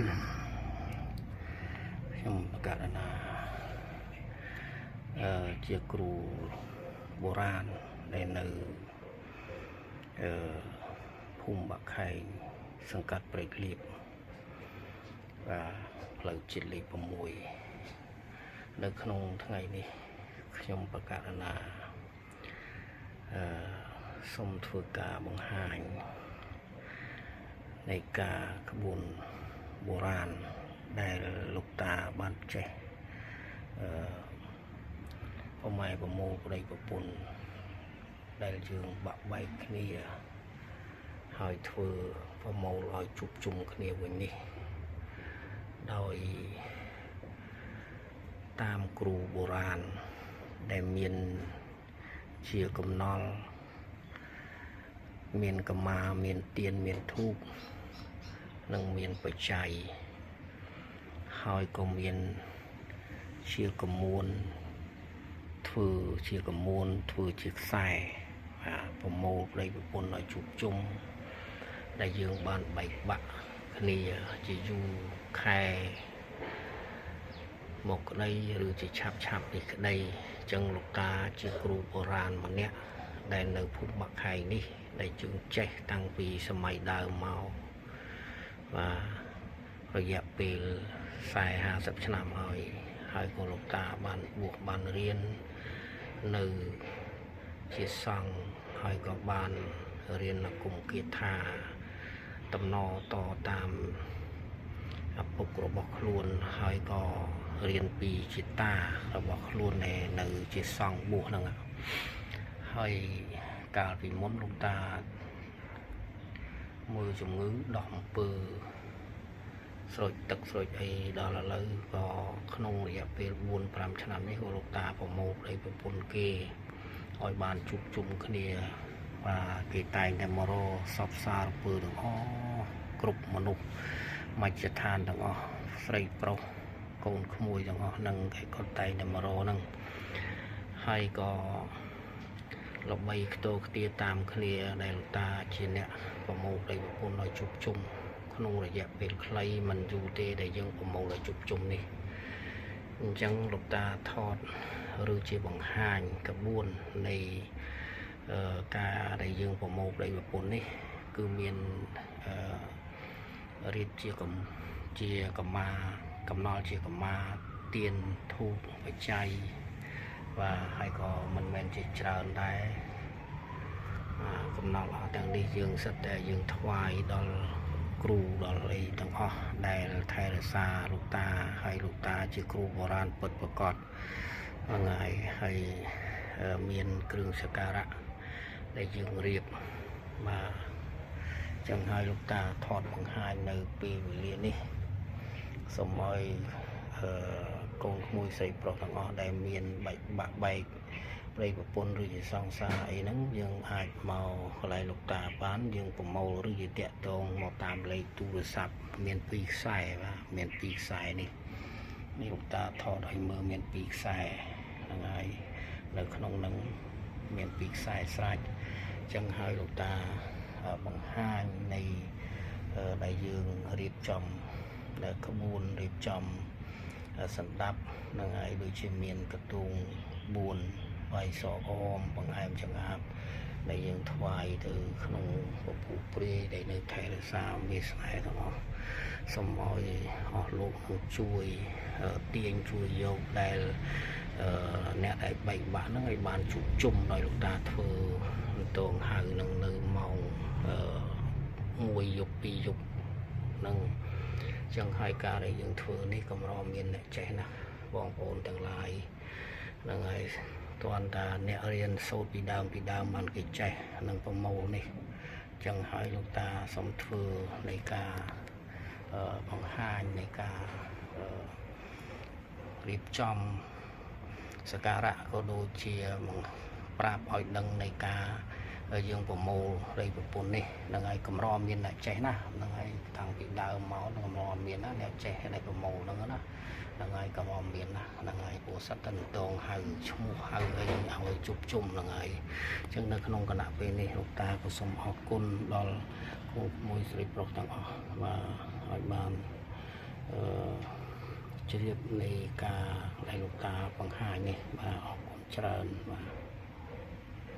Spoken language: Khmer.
ខ្ញុំប្រកាសណាជាគ្រូបុរាណដែលនៅភូមិបាក់ខែងសង្កាត់ព្រែកលៀបផ្លូវជាតិលេខ6នៅក្នុងថ្ងៃនេះខ្ញុំប្រកាសណាសូមធ្វើការបង្ហាញនៃការក្បួនបុរាណដែលលោកតាបានចេះប្រម៉ែប្រមូលប្តីប្រពន្ធដែលយើងបាក់បែកគ្នាហើយធ្វើប្រមូលឲ្យជួបជុំគ្នាវិញនេះដោយតាមគ្រូបុរាណដែលមានជាកំណល់មានកម្មាមានទៀនមានធូបនិងមានបច្ច័យហើយក៏មានជាកមួនធ្វើជាកមួនធ្វើជាខ្សែប្រមូលប្តីប្រពន្ធឲ្យជួបជុំដែលយើងបានបែកបាក់គ្នាជាយូរខែមកក្តីឬជាឆាប់នេះក្តីចឹងលោកតាជាគ្រូបុរាណម្នាក់ដែលនៅភូមិបាក់ខែងនេះដែលយើងចេះតាំងពីសម័យដើមមករយៈពេល40-50 ឆ្នាំហើយក៏លោកតាបានបួសបានរៀននៅជាសង្ឃហើយក៏បានរៀនអាគមគាថាតំណតតាមឪពុករបស់ខ្លួនហើយក៏រៀនពីជាតារបស់ខ្លួននៅជាសង្ឃបួសហ្នឹងហើយកាលពីមុនលោកតាមើលជំងឺដោះអំពើស្រោចទឹកស្រោចអីដល់ឥឡូវក៏ក្នុងរយៈពេល 4-5 ឆ្នាំនេះក៏លោកតាប្រមូលប្តីប្រពន្ធគេឲ្យបានជួបជុំគ្នាគេតែងតែមករសពសារពើទាំងអស់គ្រប់មនុស្សមជ្ឈដ្ឋានទាំងអស់ស្រីប្រុសកូនក្មួយទាំងអស់នឹងគេក៏តែងតែមករហ្នឹងហើយក៏ល្បីខ្ទោខ្ទាតាមគ្នាដែលលោកតាជាអ្នកប្រមូលប្តីប្រពន្ធឲ្យជួបជុំក្នុងរយៈពេលខ្លីមិនយូរទេដែលយើងប្រមូលឲ្យជួបជុំនេះអញ្ចឹងលោកតាថតឬជាបង្ហាញក្បួននៃការដែលយើងប្រមូលប្តីប្រពន្ធនេះគឺមានរៀបជាកម្មាកំណល់ជាកម្មាទៀនធូបបច្ច័យហើយក៏មិនមែនជាច្រើនដែរកំណល់អស់ទាំងនេះយើងសិតតែយើងថ្វាយដល់គ្រូដល់អីទាំងអស់ដែលថែរក្សាលោកតាហើយលោកតាជាគ្រូបុរាណពិតប្រាកដហ្នឹងហើយមានគ្រឿងសក្ការៈដែលយើងរៀបចឹងហើយលោកតាថតបង្ហាញនៅពេលវេលានេះសូមឲ្យកូនក្មួយស្រីប្រុសទាំងអស់ដែលមានបាក់បែកប្តីប្រពន្ធឬជាសង្សារអីហ្នឹងយើងអាចមកកន្លែងលោកតាបានយើងប្រមូលឬជាតាក់ទងមកតាមលេខទូរស័ព្ទមាន2ខ្សែមាន2ខ្សែនេះលោកតាថតឲ្យមើលមាន2ខ្សែហ្នឹងហើយនៅក្នុងហ្នឹងមាន2ខ្សែស្រេចចឹងហើយលោកតាបង្ហាញនៃដែលយើងរៀបចំដែលក្បួនរៀបចំសម្ដាប់ហ្នឹងហើយដូចជាមានកទង4បាយសអមបង្អែមចង្អាបដែលយើងថ្វាយទៅក្នុងពពុះព្រាយដែលនៅថែរក្សាមេស្នេហ៍ទាំងអស់សូមឲ្យអស់លោកជួយទាញជួយយកដែលអ្នកដែលបែកបាក់ហ្នឹងឲ្យបានជួបជុំដោយលោកតាធ្វើតងហៅនឹងនៅម៉ោង1យប់2យប់ហ្នឹងចឹងហើយការដែលយើងធ្វើនេះកម្រមានអ្នកចេះណាបងប្អូនទាំងឡាយហ្នឹងហើយតើតាអ្នករៀនសូត្រពីដើមបានគេចេះនឹងប្រមូលនេះចឹងហើយលោកតាសូមធ្វើនៃការបង្ហាញនៃការរៀបចំសក្ការៈក៏ដូចជាប្រាប់ឲ្យដឹងនៃការយើងប្រមូលប្តីប្រពន្ធនេះហ្នឹងហើយកម្រមានអ្នកចេះណាហ្នឹងហើយតាំងពីដើមមកកម្រមានណាអ្នកចេះដែលប្រមូលហ្នឹងណាហ្នឹងហើយកម្រមានណាហ្នឹងហើយពោសិតតនតងហៅឈ្មោះហៅអីឲ្យជប់ជុំហ្នឹងហើយអញ្ចឹងនៅក្នុងគណៈពេលនេះលោកតាក៏សូមអរគុណដល់គ្រូមួយស្រីប្រុសទាំងអស់ឲ្យបាន ជ្រាបនៃការដែលលោកតាបង្ហាញនេះបាទអរគុណច្រើនបាទ